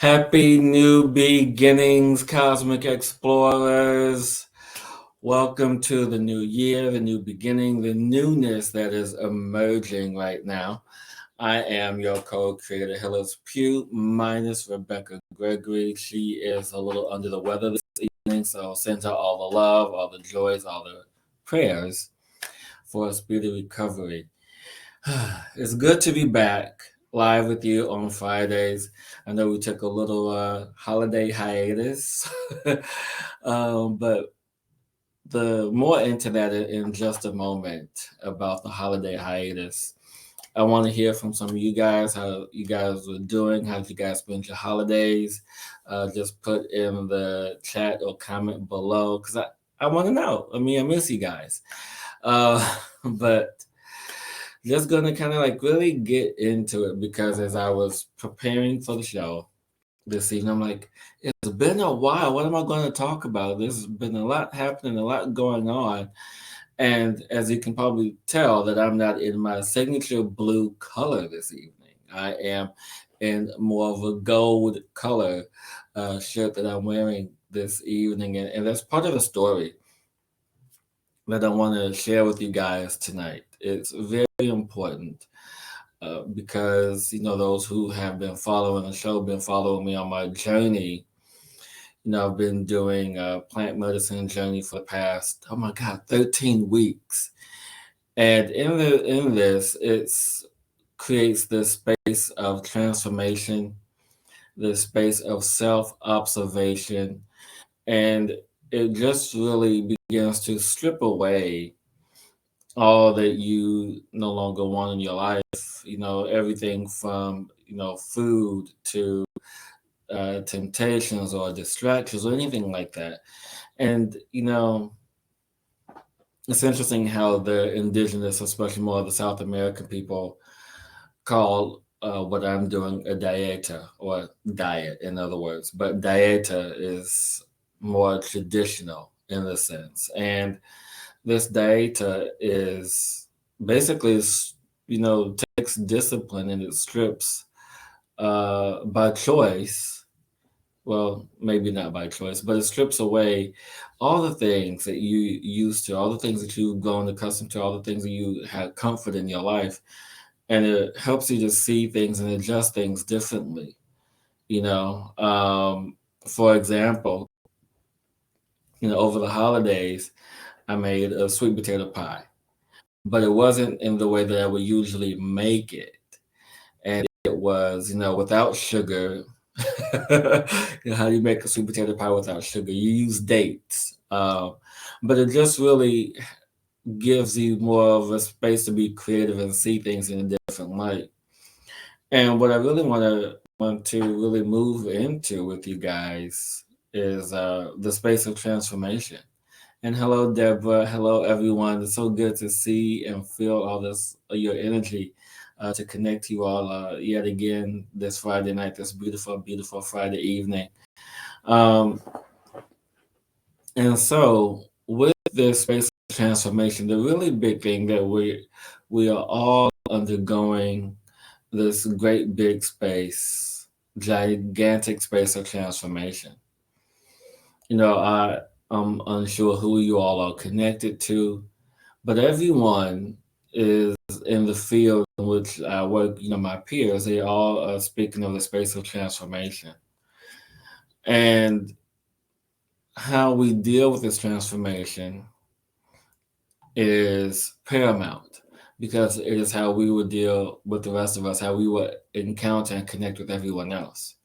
Happy new beginnings, cosmic explorers. Welcome to the new year, the new beginning, the newness that is emerging right now. I am your co-creator, Hillis Pugh, minus Rebecca Gregory. She is a little under the weather this evening, so send her all the love, all the joys, all the prayers for a speedy recovery. It's good to be back live with you on Fridays. I know we took a little holiday hiatus, but the more into that in just a moment about the holiday hiatus. I want to hear from some of you guys how you guys were doing, how you guys spent your holidays. Just put in the chat or comment below because I want to know. I miss you guys. But just gonna kind of like really get into it because as I was preparing for the show this evening, I'm like, it's been a while. What am I going to talk about? There's been a lot happening, a lot going on. And as you can probably tell, that I'm not in my signature blue color this evening. I am in more of a gold color shirt that I'm wearing this evening. And that's part of the story that I want to share with you guys tonight. It's very important because those who have been following the show, been following me on my journey. I've been doing a plant medicine journey for the past 13 weeks, and in this, it's creates this space of transformation, this space of self observation, and it just really begins to strip away all that you no longer want in your life. Everything from food to temptations or distractions or anything like that. And it's interesting how the indigenous, especially more of the South American people, call what I'm doing a dieta or diet, in other words. But dieta is more traditional in the sense, and this dieta is basically takes discipline and it strips by choice, well, maybe not by choice, but it strips away all the things that you used to, all the things that you've grown accustomed to, all the things that you had comfort in your life, and it helps you to see things and adjust things differently. you know um, for example, over the holidays I made a sweet potato pie, but it wasn't in the way that I would usually make it. And it was, without sugar. How do you make a sweet potato pie without sugar? You use dates. But it just really gives you more of a space to be creative and see things in a different light. And what I really want to really move into with you guys is the space of transformation. And hello, Deborah. Hello, everyone. It's so good to see and feel all this, your energy, to connect you all yet again this Friday night, this beautiful, beautiful Friday evening. Um, and so, with this space of transformation, the really big thing that we are all undergoing this great big space, gigantic space of transformation. I'm unsure who you all are connected to, but everyone is in the field in which I work. My peers, they all are speaking of the space of transformation. And how we deal with this transformation is paramount because it is how we would deal with the rest of us, how we would encounter and connect with everyone else.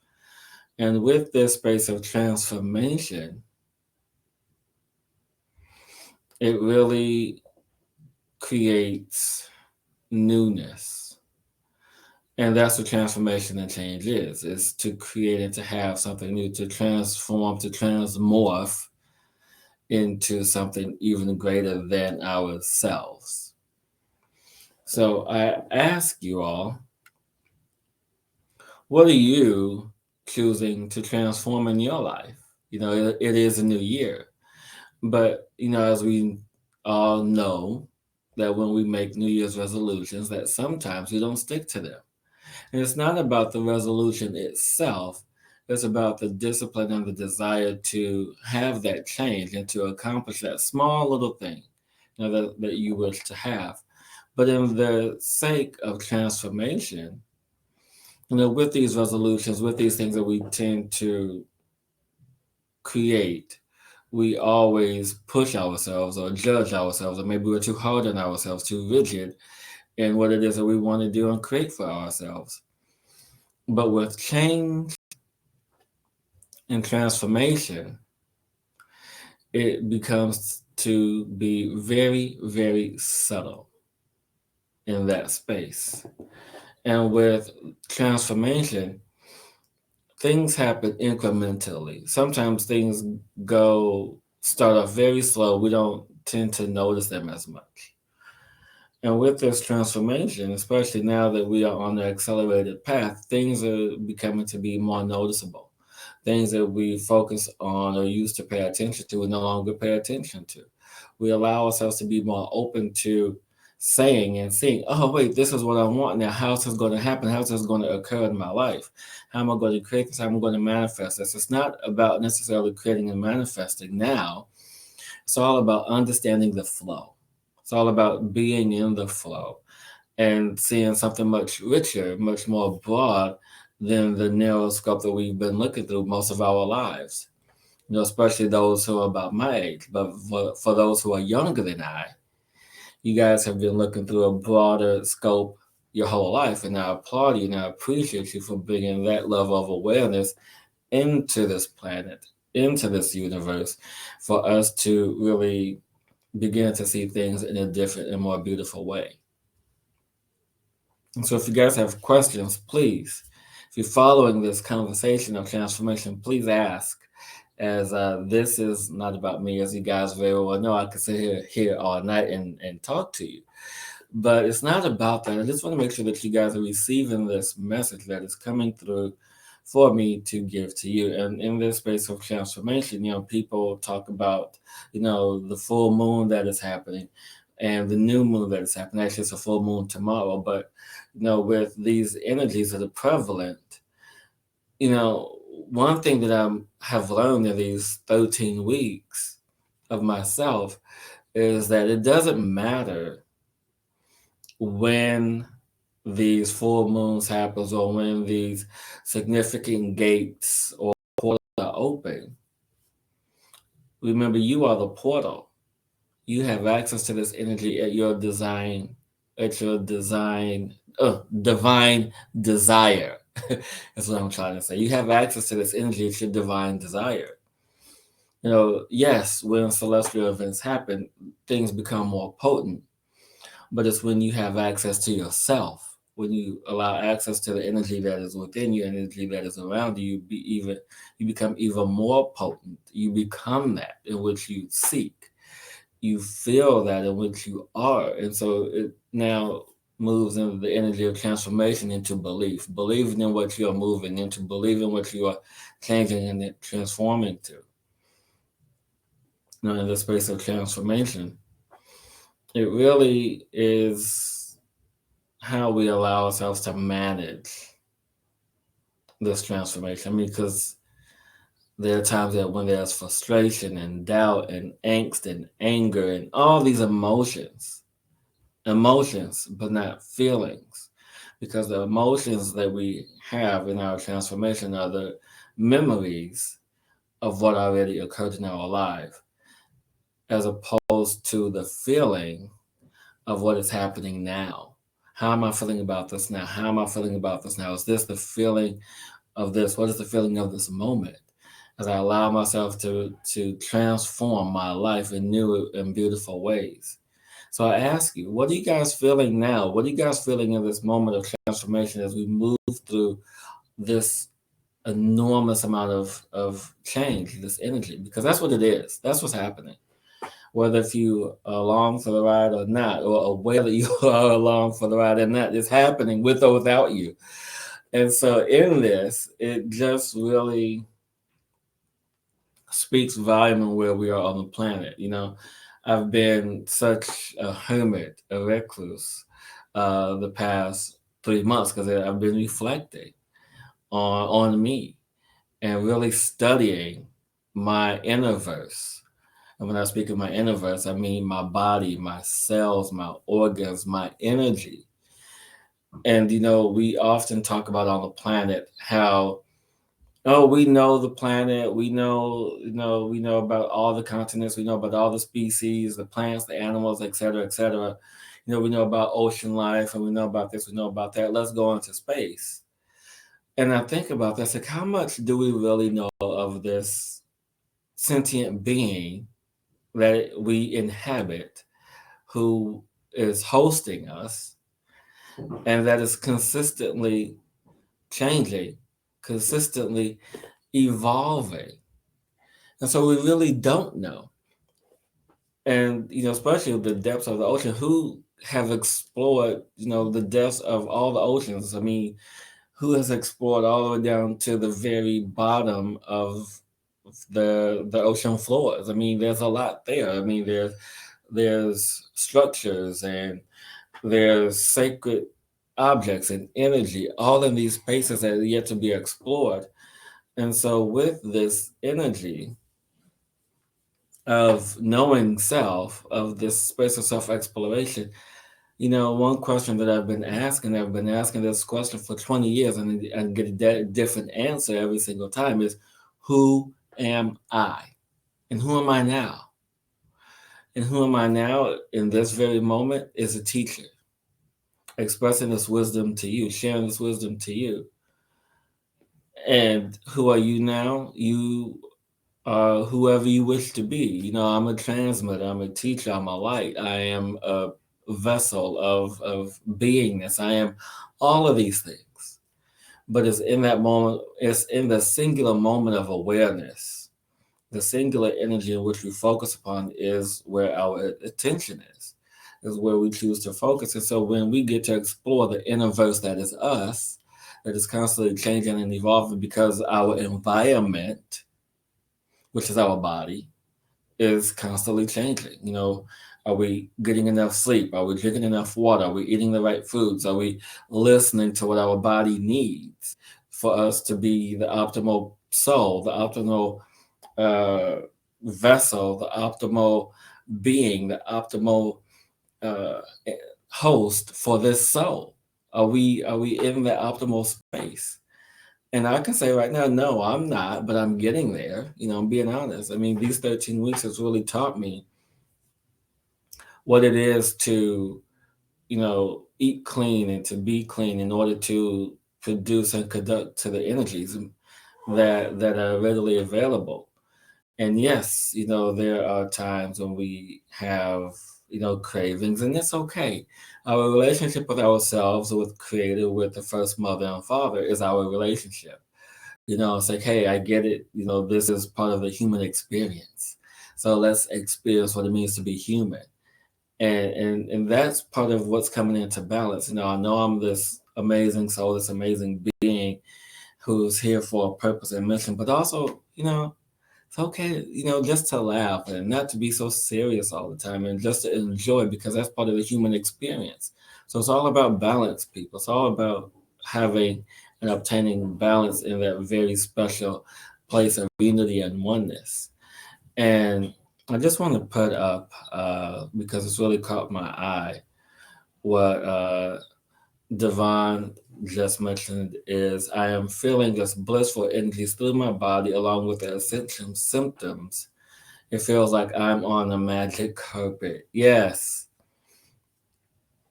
And with this space of transformation, it really creates newness. And that's what transformation and change is to create and to have something new, to transform, to transmorph into something even greater than ourselves. So I ask you all, what are you choosing to transform in your life? It is a new year, but as we all know, that when we make New Year's resolutions, that sometimes we don't stick to them. And it's not about the resolution itself, It's about the discipline and the desire to have that change and to accomplish that small little thing, that you wish to have. But in the sake of transformation, with these resolutions, with these things that we tend to create, we always push ourselves or judge ourselves, or maybe we're too hard on ourselves, too rigid in what it is that we want to do and create for ourselves. But with change and transformation, it becomes to be very, very subtle in that space. And with transformation, things happen incrementally. Sometimes things start off very slow. We don't tend to notice them as much. And with this transformation, especially now that we are on the accelerated path, things are becoming to be more noticeable. Things that we focus on or used to pay attention to, we no longer pay attention to. We allow ourselves to be more open to saying and seeing, oh, wait, this is what I want now. How's this going to happen? How's this going to occur in my life? How am I going to create this? How am I going to manifest this? It's not about necessarily creating and manifesting now. It's all about understanding the flow. It's all about being in the flow and seeing something much richer, much more broad than the narrow scope that we've been looking through most of our lives. Especially those who are about my age. But for those who are younger than I, you guys have been looking through a broader scope your whole life. And I applaud you and I appreciate you for bringing that level of awareness into this planet, into this universe, for us to really begin to see things in a different and more beautiful way. And so if you guys have questions, please, if you're following this conversation of transformation, please ask. As this is not about me, as you guys very well know, I could sit here all night and talk to you. But it's not about that. I just want to make sure that you guys are receiving this message that is coming through for me to give to you. And in this space of transformation, people talk about, the full moon that is happening and the new moon that is happening. Actually, it's a full moon tomorrow. But, with these energies that are prevalent, one thing that I have learned in these 13 weeks of myself is that it doesn't matter when these full moons happens or when these significant gates or portals are open. Remember, you are the portal. You have access to this energy at your divine desire. That's what I'm trying to say. You have access to this energy at your divine desire. Yes, when celestial events happen, things become more potent. But it's when you have access to yourself, when you allow access to the energy that is within you, energy that is around you, you become even more potent. You become that in which you seek. You feel that in which you are. And so it now moves into the energy of transformation into belief, believing in what you are moving into, believing what you are changing and transforming to. In the space of transformation, it really is how we allow ourselves to manage this transformation. Because there are times that when there's frustration and doubt and angst and anger and all these emotions, but not feelings, because the emotions that we have in our transformation are the memories of what already occurred in our life, as opposed to the feeling of what is happening now. How am I feeling about this now? How am I feeling about this now? Is this the feeling of this? What is the feeling of this moment? As I allow myself to transform my life in new and beautiful ways. So I ask you, what are you guys feeling now? What are you guys feeling in this moment of transformation as we move through this enormous amount of change, this energy? Because that's what it is. That's what's happening. Whether if you are along for the ride or not, or aware that you are along for the ride or not, it's happening with or without you. And so in this, it just really speaks volume of where we are on the planet. I've been such a hermit, a recluse, the past 3 months because I've been reflecting on me and really studying my inner verse. And when I speak of my inner verse, I mean my body, my cells, my organs, my energy. And we often talk about on the planet how, oh, we know the planet, we know about all the continents, we know about all the species, the plants, the animals, et cetera, et cetera. We know about ocean life, and we know about this, we know about that. Let's go into space. And I think about this, like, how much do we really know of this sentient being that we inhabit, who is hosting us, and that is consistently changing, consistently evolving. And so we really don't know. And, especially the depths of the ocean, who have explored, the depths of all the oceans? I mean, who has explored all the way down to the very bottom of the ocean floors? I mean, there's a lot there. I mean, there's structures, and there's sacred objects and energy, all in these spaces that are yet to be explored. And so, with this energy of knowing self, of this space of self exploration, one question that I've been asking this question for 20 years, and get a different answer every single time, is who am I? And who am I now? And who am I now in this very moment is a teacher, expressing this wisdom to you, sharing this wisdom to you. And who are you now? You are whoever you wish to be. I'm a transmitter, I'm a teacher, I'm a light, I am a vessel of beingness. I am all of these things. But it's in that moment, it's in the singular moment of awareness, the singular energy in which we focus upon is where our attention is where we choose to focus. And so when we get to explore the inner verse that is us, that is constantly changing and evolving because our environment, which is our body, is constantly changing. Are we getting enough sleep? Are we drinking enough water? Are we eating the right foods? Are we listening to what our body needs for us to be the optimal soul, the optimal vessel, the optimal being, the optimal uh, host for this soul? Are we in the optimal space? And I can say right now, no, I'm not, but I'm getting there. I'm being honest. I mean, these 13 weeks has really taught me what it is to, eat clean and to be clean in order to produce and conduct to the energies that are readily available. And yes, there are times when we have, cravings, and it's okay. Our relationship with ourselves, with Creator, with the first mother and father is our relationship. It's like, hey, I get it. This is part of the human experience. So let's experience what it means to be human. And that's part of what's coming into balance. I know I'm this amazing soul, this amazing being who's here for a purpose and mission, but also, it's okay, just to laugh and not to be so serious all the time, and just to enjoy, because that's part of the human experience. So it's all about balance, people. It's all about having and obtaining balance in that very special place of unity and oneness. And I just want to put up, because it's really caught my eye, what Devon just mentioned is, I am feeling this blissful energies through my body along with the essential symptoms. It feels like I'm on a magic carpet. Yes.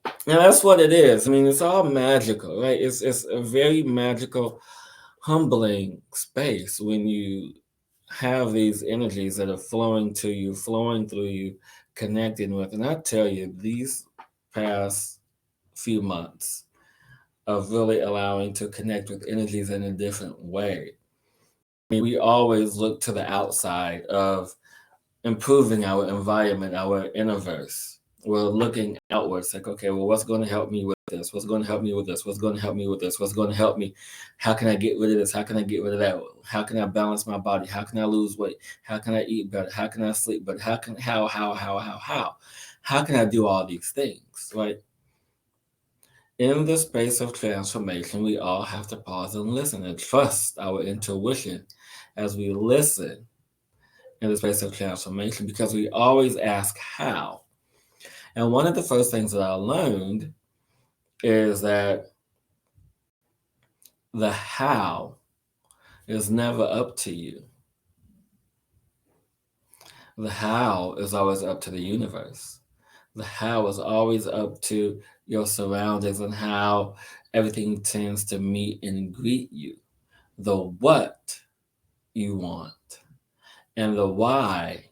And that's what it is. I mean, it's all magical, right? It's a very magical, humbling space when you have these energies that are flowing to you, flowing through you, connecting with. And I tell you, these past few months of really allowing to connect with energies in a different way. I mean, we always look to the outside of improving our environment, our innerverse. We're looking outwards, like, okay, well, what's going to help me with this? What's going to help me with this? What's going to help me with this? What's going to help me? How can I get rid of this? How can I get rid of that? How can I balance my body? How can I lose weight? How can I eat better? How can I sleep better? How can I do all these things, right? In the space of transformation, we all have to pause and listen and trust our intuition as we listen in the space of transformation, because we always ask how. And one of the first things that I learned is that the how is never up to you. The how is always up to the universe. The how is always up to your surroundings and how everything tends to meet and greet you. The what you want and the why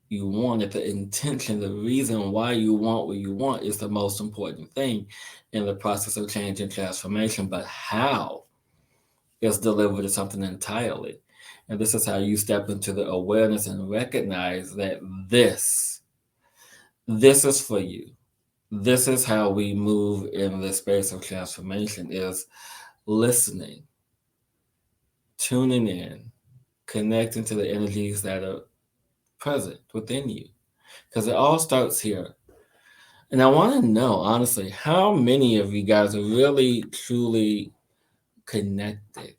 you want it, the intention, the reason why you want what you want is the most important thing in the process of change and transformation. But how is delivered as something entirely. And this is how you step into the awareness and recognize that this is for you. This is how we move in the space of transformation, is listening, tuning in, connecting to the energies that are present within you. Because it all starts here. And I want to know, honestly, how many of you guys are really, truly connected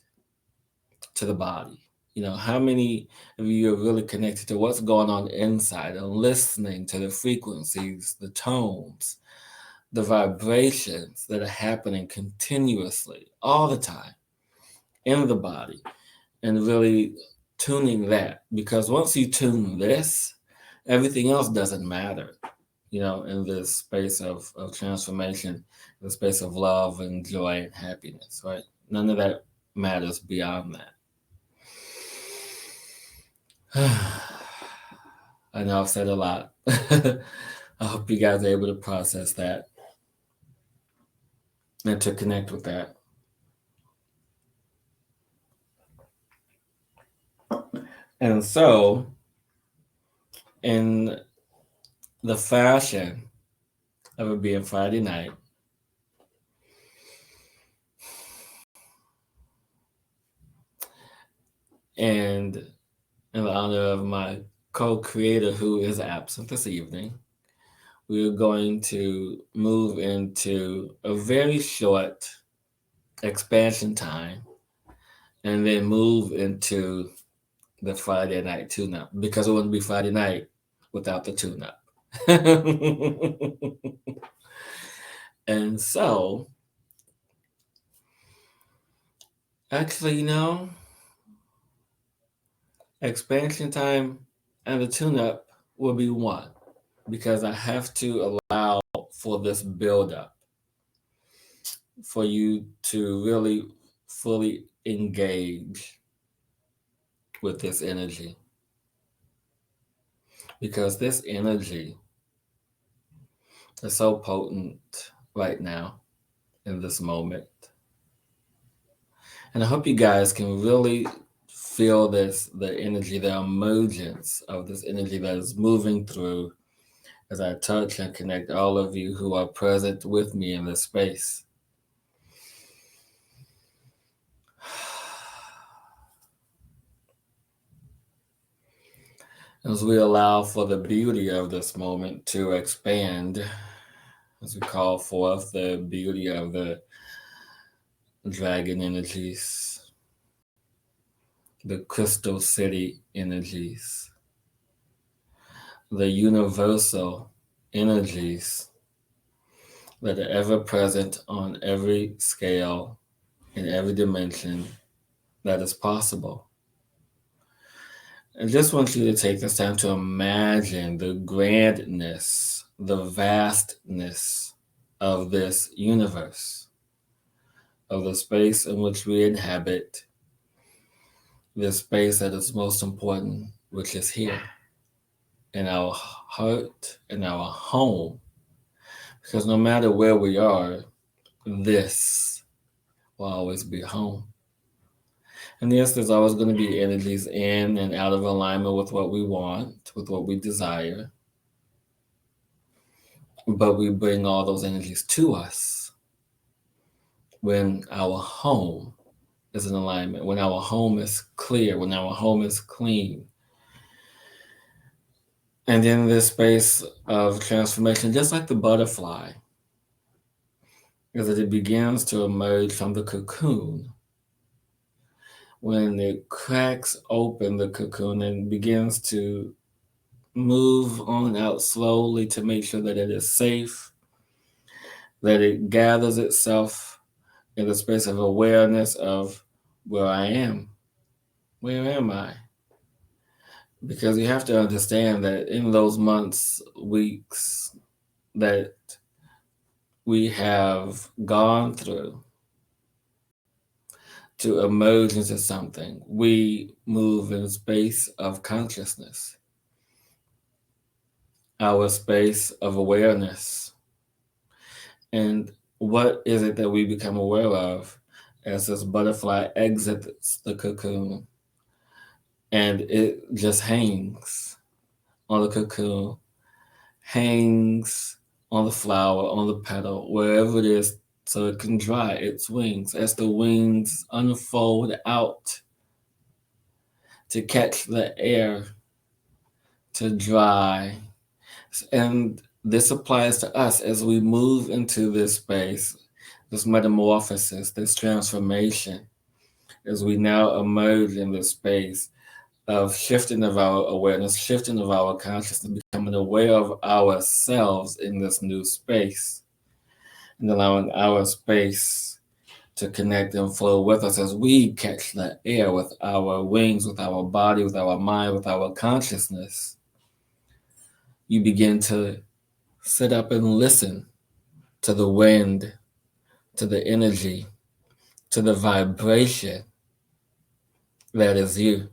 to the body? You know, how many of you are really connected to what's going on inside and listening to the frequencies, the tones, the vibrations that are happening continuously all the time in the body, and really tuning that? Because once you tune this, everything else doesn't matter, you know, in this space of transformation, the space of love and joy and happiness, right? None of that matters beyond that. I know I've said a lot. I hope you guys are able to process that and to connect with that. And so, in the fashion of it being Friday night, and in the honor of my co-creator who is absent this evening, we are going to move into a very short expansion time and then move into the Friday night tune-up, because it wouldn't be Friday night without the tune-up. And so, actually, you know, expansion time and the tune-up will be one, because I have to allow for this build-up, for you to really fully engage with this energy. Because this energy is so potent right now in this moment. And I hope you guys can really feel this, the energy, the emergence of this energy that is moving through as I touch and connect all of you who are present with me in this space. As we allow for the beauty of this moment to expand, as we call forth the beauty of the dragon energies, the crystal city energies, the universal energies that are ever present on every scale, in every dimension that is possible. I just want you to take this time to imagine the grandness, the vastness of this universe, of the space in which we inhabit, the space that is most important, which is here, in our heart, in our home. Because no matter where we are, this will always be home. And yes, there's always going to be energies in and out of alignment with what we want, with what we desire. But we bring all those energies to us when our home is in alignment, when our home is clear, when our home is clean. And in this space of transformation, just like the butterfly, as it begins to emerge from the cocoon, when it cracks open the cocoon and begins to move on out slowly to make sure that it is safe, that it gathers itself in the space of awareness of where I am. Where am I? Because you have to understand that in those months, weeks that we have gone through to emerge into something, we move in a space of consciousness, our space of awareness. And what is it that we become aware of as this butterfly exits the cocoon and it just hangs on the cocoon, hangs on the flower, on the petal, wherever it is, so it can dry its wings as the wings unfold out to catch the air, to dry. And this applies to us as we move into this space, this metamorphosis, this transformation, as we now emerge in this space of shifting of our awareness, shifting of our consciousness, becoming aware of ourselves in this new space, and allowing our space to connect and flow with us as we catch the air with our wings, with our body, with our mind, with our consciousness. You begin to sit up and listen to the wind, to the energy, to the vibration that is you.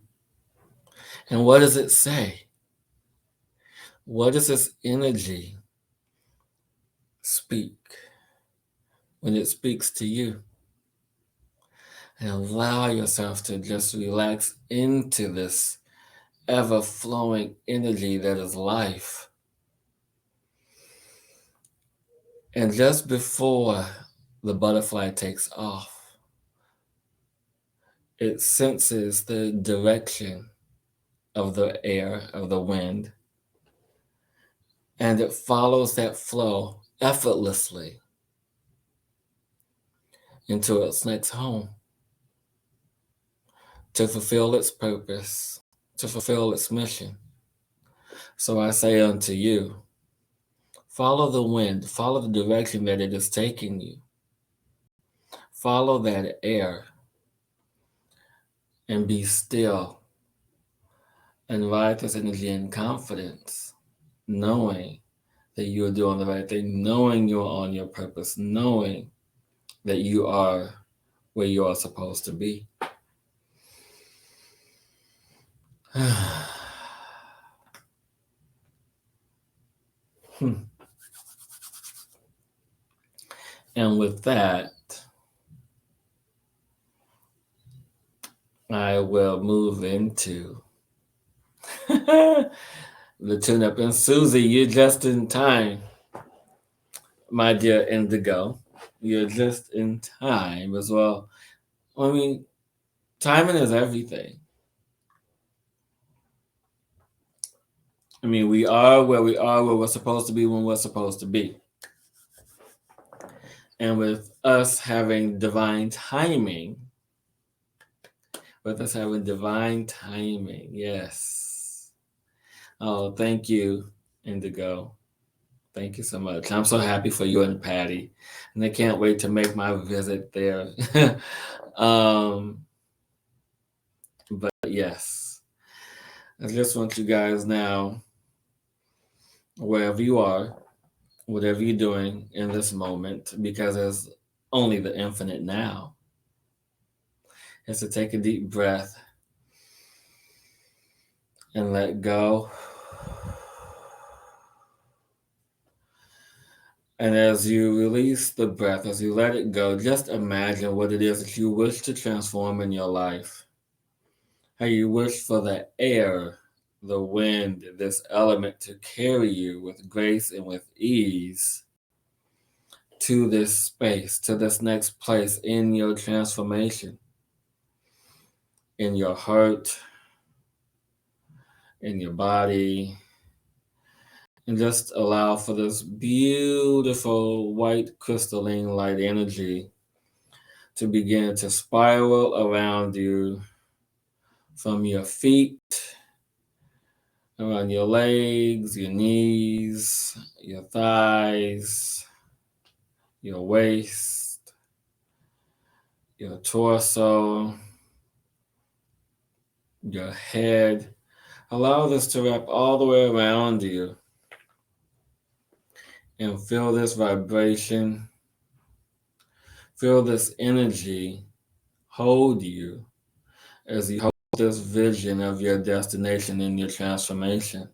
And what does it say? What does this energy speak when it speaks to you? And allow yourself to just relax into this ever-flowing energy that is life. And just before the butterfly takes off, it senses the direction of the air, of the wind, and it follows that flow effortlessly into its next home to fulfill its purpose, to fulfill its mission. So I say unto you, follow the wind, follow the direction that it is taking you. Follow that air and be still and ride this energy in confidence, knowing that you are doing the right thing, knowing you are on your purpose, knowing that you are where you are supposed to be. And with that, I will move into the tune-up. And Susie, you're just in time, my dear Indigo. You're just in time as well. I mean, timing is everything. I mean, we are, where we're supposed to be when we're supposed to be. And with us having divine timing, yes. Oh, thank you, Indigo. Thank you so much. I'm so happy for you and Patty, and I can't wait to make my visit there. But yes, I just want you guys now, wherever you are, whatever you're doing in this moment, because there's only the infinite now, is to take a deep breath and let go. And as you release the breath, as you let it go, just imagine what it is that you wish to transform in your life. How you wish for the air, the wind, this element to carry you with grace and with ease to this space, to this next place in your transformation, in your heart, in your body, and just allow for this beautiful white crystalline light energy to begin to spiral around you from your feet, around your legs, your knees, your thighs, your waist, your torso, your head. Allow this to wrap all the way around you and feel this vibration, feel this energy hold you as you hold this vision of your destination and your transformation.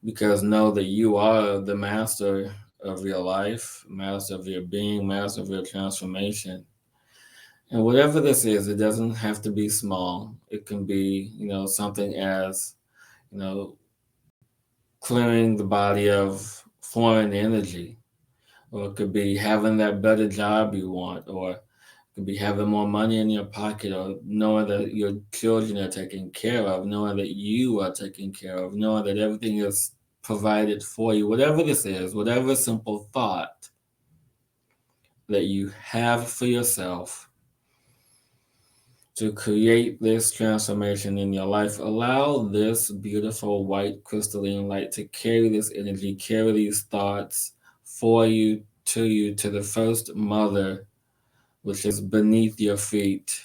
Because know that you are the master of your life, master of your being, master of your transformation. And whatever this is, it doesn't have to be small. It can be, something as, you know, clearing the body of foreign energy, or it could be having that better job you want, or it could be having more money in your pocket, or knowing that your children are taken care of, knowing that you are taken care of, knowing that everything is provided for you. Whatever this is, whatever simple thought that you have for yourself to create this transformation in your life, allow this beautiful white crystalline light to carry this energy, carry these thoughts for you, to the first mother, which is beneath your feet,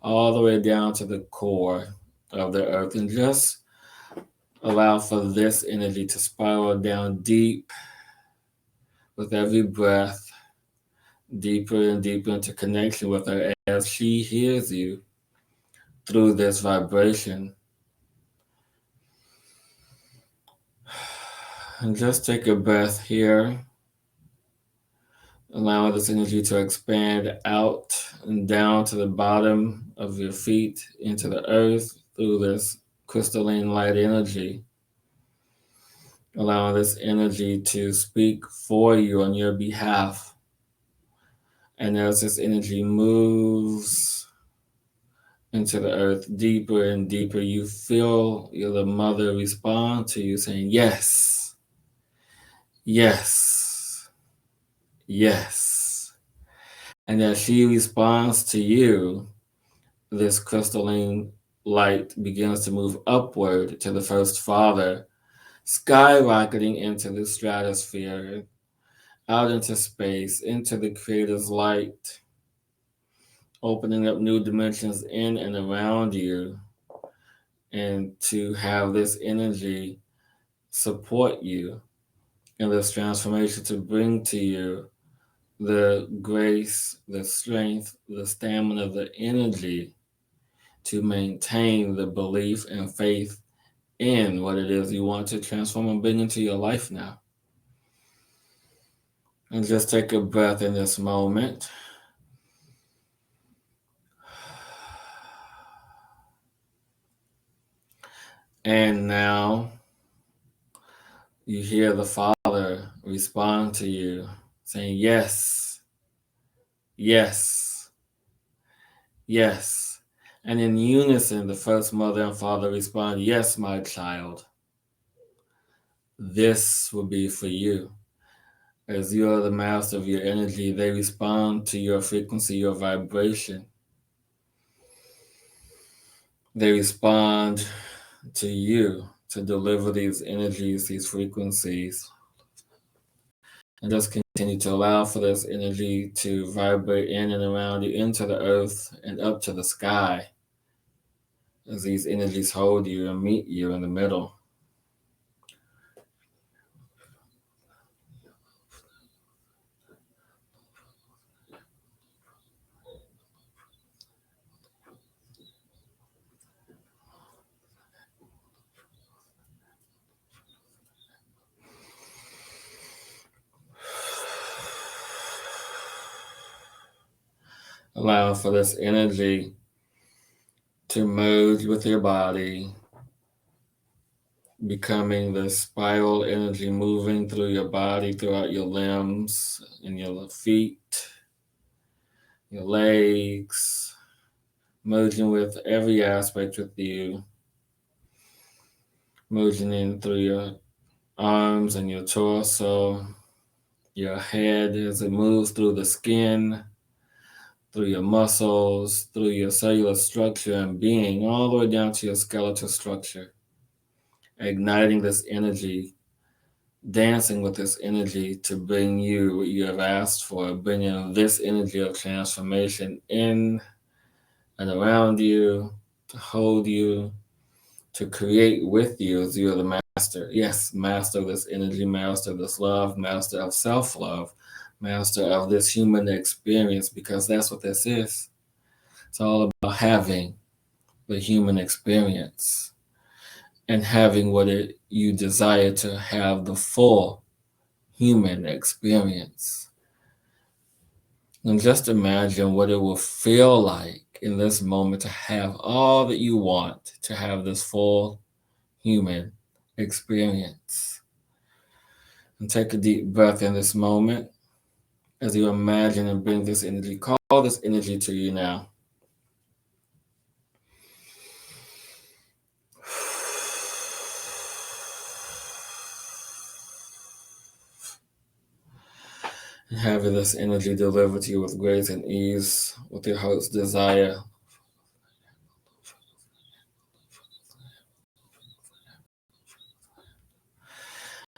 all the way down to the core of the earth. And just allow for this energy to spiral down deep with every breath, deeper and deeper into connection with her as she hears you through this vibration. And just take a breath here. Allow this energy to expand out and down to the bottom of your feet into the earth through this crystalline light energy. Allowing this energy to speak for you on your behalf. And as this energy moves into the earth deeper and deeper, you feel the mother respond to you saying, yes, yes, yes. And as she responds to you, this crystalline light begins to move upward to the first father, skyrocketing into the stratosphere, out into space, into the Creator's light, opening up new dimensions in and around you, and to have this energy support you in this transformation, to bring to you the grace, the strength, the stamina, the energy to maintain the belief and faith in what it is you want to transform and bring into your life now. And just take a breath in this moment. And now you hear the Father respond to you, saying, yes, yes, yes. And in unison, the first mother and father respond, yes, my child, this will be for you. As you are the master of your energy, they respond to your frequency, your vibration. They respond to you to deliver these energies, these frequencies, and just continue to allow for this energy to vibrate in and around you, into the earth and up to the sky, as these energies hold you and meet you in the middle. Allow for this energy to merge with your body, becoming the spiral energy moving through your body, throughout your limbs, and your feet, your legs, merging with every aspect with you, merging in through your arms and your torso, your head as it moves through the skin, through your muscles, through your cellular structure and being, all the way down to your skeletal structure, igniting this energy, dancing with this energy to bring you what you have asked for, bringing this energy of transformation in and around you, to hold you, to create with you as you are the master. Yes, master of this energy, master of this love, master of self love, master of this human experience, because that's what this is. It's all about having the human experience and having what you desire to have, the full human experience. And just imagine what it will feel like in this moment to have all that you want, to have this full human experience. And take a deep breath in this moment as you imagine and bring this energy. Call this energy to you now. And having this energy delivered to you with grace and ease, with your heart's desire.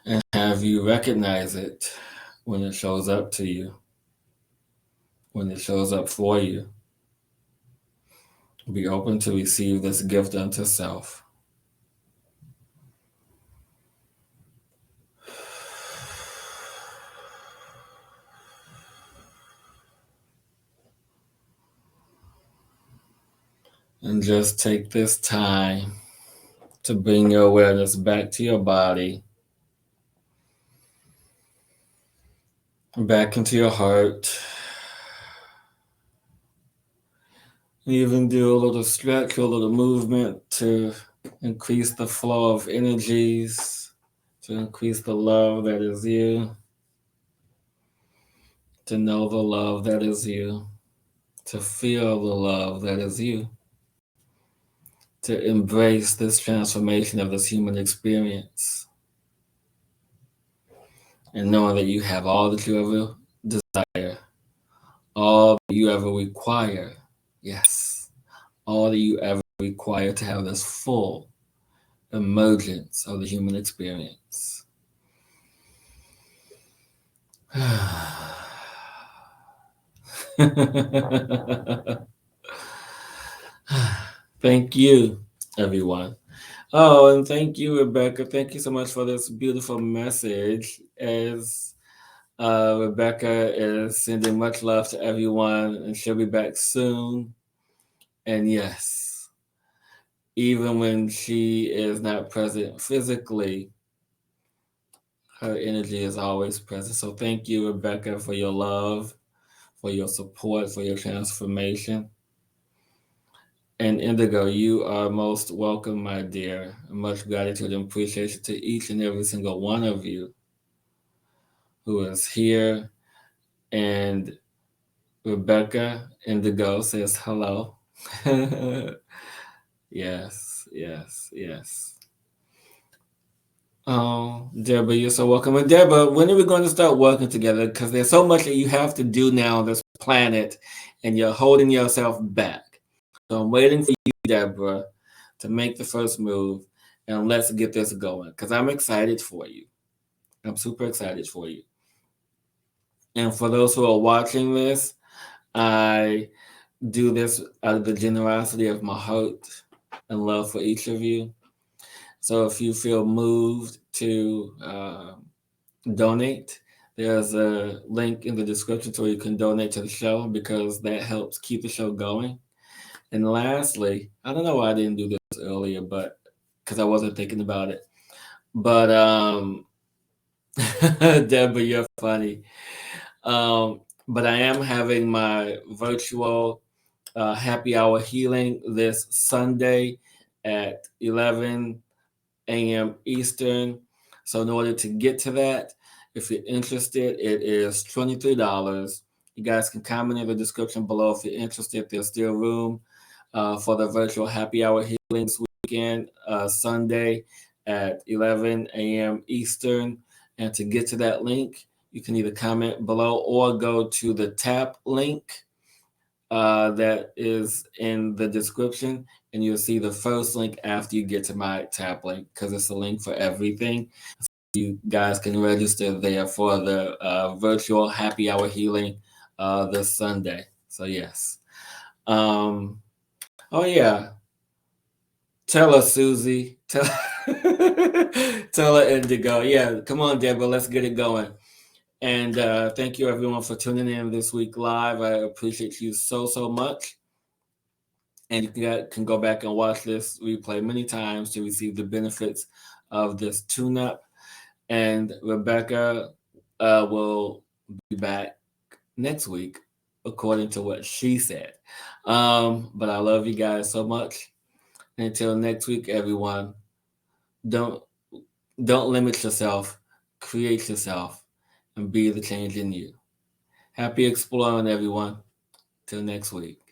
And have you recognize it when it shows up to you, when it shows up for you. Be open to receive this gift unto self. And just take this time to bring your awareness back to your body, back into your heart. Even do a little stretch, a little movement to increase the flow of energies, to increase the love that is you, to know the love that is you, to feel the love that is you, to embrace this transformation of this human experience, and knowing that you have all that you ever desire, all that you ever require. Yes, all that you ever require to have this full emergence of the human experience. Thank you, everyone. Oh, and thank you, Rebecca. Thank you so much for this beautiful message. As Rebecca is sending much love to everyone, and she'll be back soon. And yes, even when she is not present physically, her energy is always present. So thank you, Rebecca, for your love, for your support, for your transformation. And Indigo, you are most welcome, my dear. Much gratitude and appreciation to each and every single one of you who is here. And Rebecca Indigo says hello. Yes, yes, yes. Oh, Deborah, you're so welcome. And Deborah, when are we going to start working together? Because there's so much that you have to do now on this planet, and you're holding yourself back. So I'm waiting for you, Deborah, to make the first move, and let's get this going. Because I'm excited for you. I'm super excited for you. And for those who are watching this, I do this out of the generosity of my heart and love for each of you. So if you feel moved to donate, there's a link in the description where you can donate to the show, because that helps keep the show going. And lastly, I don't know why I didn't do this earlier, but because I wasn't thinking about it. But Deborah, you're funny. But I am having my virtual happy hour healing this Sunday at 11 a.m. Eastern. So in order to get to that, if you're interested, it is $23. You guys can comment in the description below if you're interested. There's still room for the virtual happy hour healing this weekend, Sunday at 11 a.m. Eastern. And to get to that link, you can either comment below or go to the tap link that is in the description, and you'll see the first link after you get to my tap link, because it's a link for everything. You guys can register there for the virtual happy hour healing this Sunday. So yes. Um, oh yeah. Tell her, Susie. Tell tell her, Indigo. Yeah, come on, Deborah. Let's get it going. And thank you, everyone, for tuning in this week live. I appreciate you so much. And you can go back and watch this replay many times to receive the benefits of this tune-up. And Rebecca will be back next week, according to what she said. But I love you guys so much. Until next week, everyone, don't don't limit yourself, create yourself, and be the change in you. Happy exploring, everyone. Till next week.